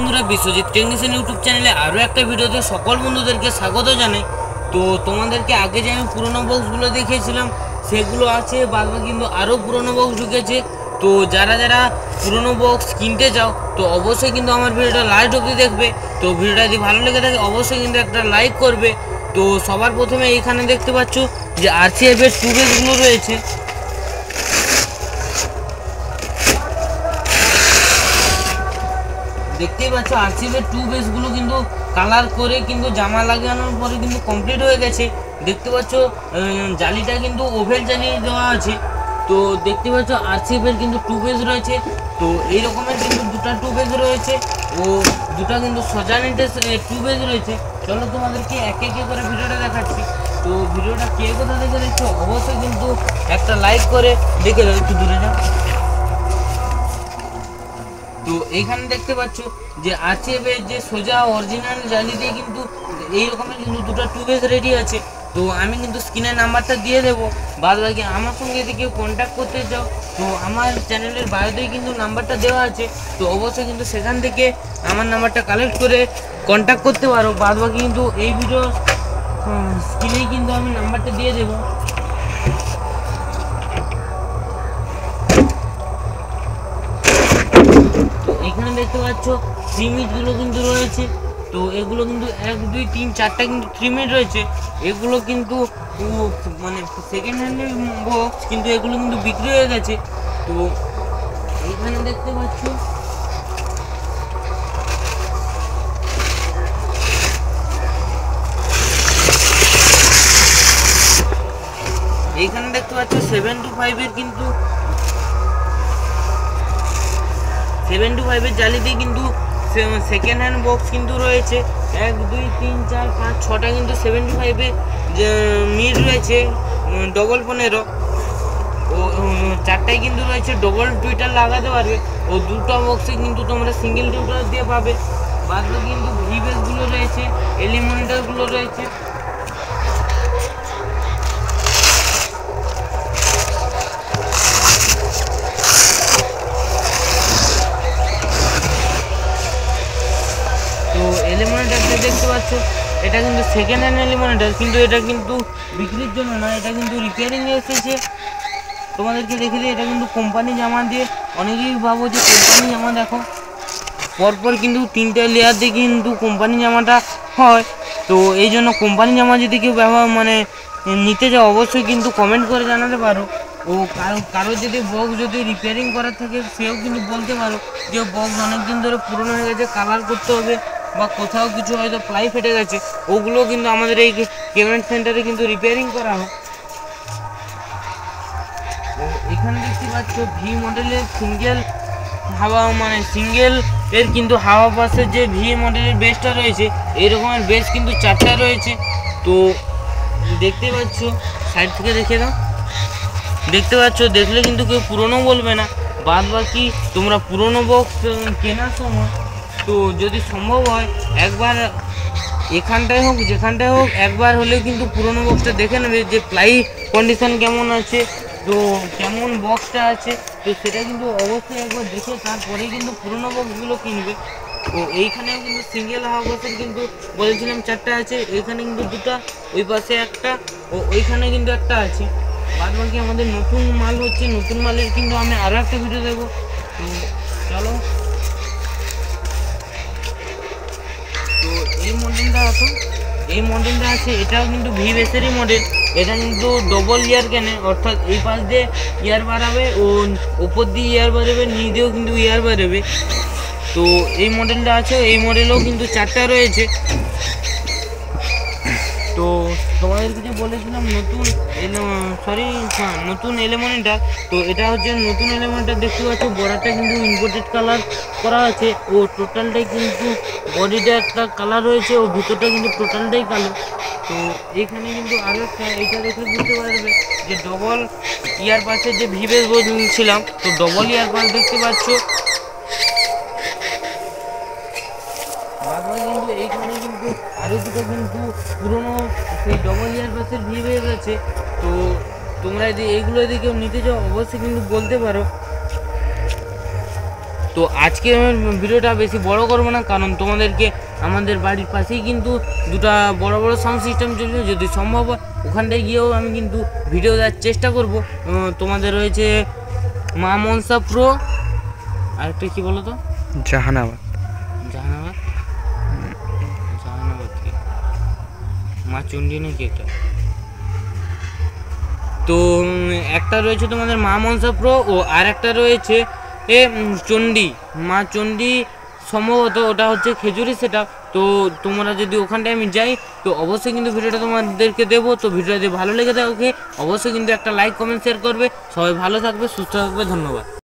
বন্ধুরা, Biswajit technician YouTube চ্যানেলে আরও একটা ভিডিওতে সকল বন্ধুদেরকে স্বাগত জানাই। তো তোমাদেরকে আগে যে আমি পুরোনো বক্সগুলো দেখিয়েছিলাম সেগুলো আছে, বাদবাকি কিন্তু আরও পুরোনো বক্স ঢুকেছে। তো যারা যারা পুরোনো বক্স কিনতে চাও তো অবশ্যই কিন্তু আমার ভিডিওটা লাস্ট অবধি দেখবে। তো ভিডিওটা যদি ভালো লেগে থাকে অবশ্যই কিন্তু একটা লাইক করবে। তো সবার প্রথমে এইখানে দেখতে পাচ্ছ যে RCF-এর টুবেসগুলো রয়েছে। দেখতেই পাচ্ছ RCF-এর টুবেসগুলো কিন্তু কালার করে কিন্তু জামা লাগানোর পরে কিন্তু কমপ্লিট হয়ে গেছে। দেখতে পাচ্ছ জালিটা কিন্তু ওভেল জালি দেওয়া আছে। তো দেখতে পাচ্ছ RCF-এর কিন্তু টুবেস রয়েছে। তো এই রকমের কিন্তু দুটো টুবেস রয়েছে ও দুটো কিন্তু সজানিটের টুবেস রয়েছে। চলো তোমাদেরকে এক এক করে ভিডিওটা দেখাচ্ছি। তো ভিডিওটা কে কোথা থেকে দেখছো অবশ্যই কিন্তু একটা লাইক করে দেখে দাও, একটু দূরে যাও। তো এইখানে দেখতে পাচ্ছ যে RCF-এর যে সোজা অরিজিনাল জালি দিয়ে কিন্তু এই রকমের কিন্তু দুটো টুবেস রেডি আছে। তো আমি কিন্তু স্ক্রিনের নাম্বারটা দিয়ে দেবো, বাদ বাকি আমার সঙ্গে যদি কেউ কন্ট্যাক্ট করতে চাও তো আমার চ্যানেলের বায়োতেই কিন্তু নাম্বারটা দেওয়া আছে। তো অবশ্যই কিন্তু সেখান থেকে আমার নাম্বারটা কালেক্ট করে কন্ট্যাক্ট করতে পারো। বাদ বাকি কিন্তু এই ভিডিও স্ক্রিনেই কিন্তু আমি নাম্বারটা দিয়ে দেবো। তো এখানে দেখতে পাচ্ছ 3 মিনিটগুলো কিন্তু রয়েছে। তো এগুলো কিন্তু 1 2 3 4টা কিন্তু 3 মিনিট রয়েছে। এগুলো কিন্তু মানে সেকেন্ড হ্যান্ডের বক্স, কিন্তু এগুলো কিন্তু বিক্রি হয়ে গেছে। তো এখানে দেখতে পাচ্ছ এইখানে দেখতে পাচ্ছ 725-এর কিন্তু 725-এর জালি দিয়ে কিন্তু সেকেন্ড হ্যান্ড বক্স কিন্তু রয়েছে। 1 2 3 4 5 6টা কিন্তু 725-এর মিড রয়েছে ডবল 15 ও 4টায় কিন্তু রয়েছে ডবল টুইটার লাগাতে পারবে ও দুটো বক্সে কিন্তু তোমরা সিঙ্গেল টুইটার দিয়ে পাবে। বাদ বাকি কিন্তু ভিবেসগুলো রয়েছে, এলিমিনেটরগুলো রয়েছে। তো এলিমিনেটরটা দেখতে পাচ্ছ এটা কিন্তু সেকেন্ড হ্যান্ড এলিমিনেটর, কিন্তু এটা কিন্তু বিক্রির জন্য না, এটা কিন্তু রিপেয়ারিং এসেছে। তোমাদেরকে দেখে দিই, এটা কিন্তু কোম্পানি জামা দিয়ে, অনেকেই ভাবো যে কোম্পানি জামা দেখো পরপর কিন্তু 3টে লেয়ার দিয়ে কিন্তু কোম্পানি জামাটা হয়। তো এই জন্য কোম্পানি জামা যদি কেউ মানে নিতে চাও অবশ্যই কিন্তু কমেন্ট করে জানাতে পারো। ও কারো যদি বক্স যদি রিপেয়ারিং করার থাকে সেও কিন্তু বলতে পারো যে বক্স অনেক দিন ধরে পুরনো হয়ে গেছে, কালার করতে হবে বা কোথাও কিছু হয়তো প্লাই ফেটে গেছে, ওগুলো কিন্তু আমাদের এই পেমেন্ট সেন্টারে কিন্তু রিপেয়ারিং করা হয়। তো এখানে দেখতে পাচ্ছ ভি মডেলের সিঙ্গেল হাওয়া মানে সিঙ্গেল এর কিন্তু হাওয়া পাসের যে ভি মডেলের বেসটা রয়েছে এই রকমের বেস কিন্তু 4টা রয়েছে। তো দেখতে পাচ্ছ সাইড থেকে দেখে দাও, দেখতে পাচ্ছ, দেখলে কিন্তু কেউ পুরনো বলবে না। বাদ বাকি তোমরা পুরনো বক্স কেনার সময় তো যদি সম্ভব হয় একবার এখানটায় হোক যেখানটায় হোক একবার হলেও কিন্তু পুরনো বক্সটা দেখে নেবে যে প্লাই কন্ডিশন কেমন আছে, তো কেমন বক্সটা আছে। তো সেটা কিন্তু অবশ্যই একবার দেখে তারপরেই কিন্তু পুরনো বক্সগুলো কিনবে। তো এইখানেও কিন্তু সিঙ্গেল হাওয়া বক্সের কিন্তু বলেছিলাম 4টা আছে, এইখানে কিন্তু 2টা, ওই পাশে একটা ও ওইখানে কিন্তু একটা আছে। বাদ বাকি আমাদের নতুন মাল হচ্ছে, নতুন মালের কিন্তু আমি আরও একটা ভিডিও দেবো। তো চলো, তো এই মডেলটা আছে, এই মডেলটা আছে, এটাও কিন্তু ভিবেসেরই মডেল। এটা কিন্তু ডবল ইয়ার কেনে, অর্থাৎ এই পাশ দিয়ে ইয়ার বাড়াবে ও উপর দিয়ে ইয়ার বাড়াবে, নিচ দিয়েও কিন্তু ইয়ার বাড়াবে। তো এই মডেলটা আছে, এই মডেলেও কিন্তু 4টা রয়েছে। তো তোমাদেরকে যে বলেছিলাম নতুন নতুন এলিমিনেটর, তো এটা হচ্ছে নতুন এলিমিনেটর। দেখতে পাচ্ছ বর্ডারটা কিন্তু ইম্পোর্টেড কালার করা আছে ও টোটালটাই কিন্তু বডিটা একটা কালার রয়েছে ও ভিতরটা কিন্তু টোটালটাই কালো। তো এখানে কিন্তু আরও একটা, এটা দেখে বুঝতে পারবে যে ডবল ইয়ার পাসের যে ভিবেস বলছিলাম, তো ডবল ইয়ার পাস দেখতে পাচ্ছ। কিন্তু এইখানে কিন্তু আরও দুটো কিন্তু পুরোনো সেই ডবল ইয়ার পাসের ভিবেস আছে। তো তোমরা যদি এইগুলো যদি কেউ নিতে চাও অবশ্যই কিন্তু বলতে পারো। তো তো আজকে ভিডিওটা বেশি বড় করবো না, কারণ তোমাদেরকে আমাদের বাড়ির পাশেই কিন্তু দুটো বড় বড় সাউন্ড সিস্টেম চলছে, যদি সম্ভব হয় ওখানটায় গিয়েও আমি কিন্তু ভিডিও দেওয়ার চেষ্টা করব। তোমাদের রয়েছে মা মনসা প্রো, আরেকটা কী বলো তো, জাহানাবাদ কি মা চণ্ডী নাকি একটা। তো একটা রয়েছে তোমাদের মা মনসা প্রো, ও আর একটা রয়েছে চণ্ডী, মা চণ্ডী সম্ভবত, ওটা হচ্ছে খেজুরি সেটা। তো তোমরা যদি ওখানটায় আমি যাই তো অবশ্যই কিন্তু ভিডিওটা তোমাদেরকে দেবো। তো ভিডিওটা যদি ভালো লেগে থাকে অবশ্যই কিন্তু একটা লাইক কমেন্ট শেয়ার করবে। সবাই ভালো থাকবে, সুস্থ থাকবে, ধন্যবাদ।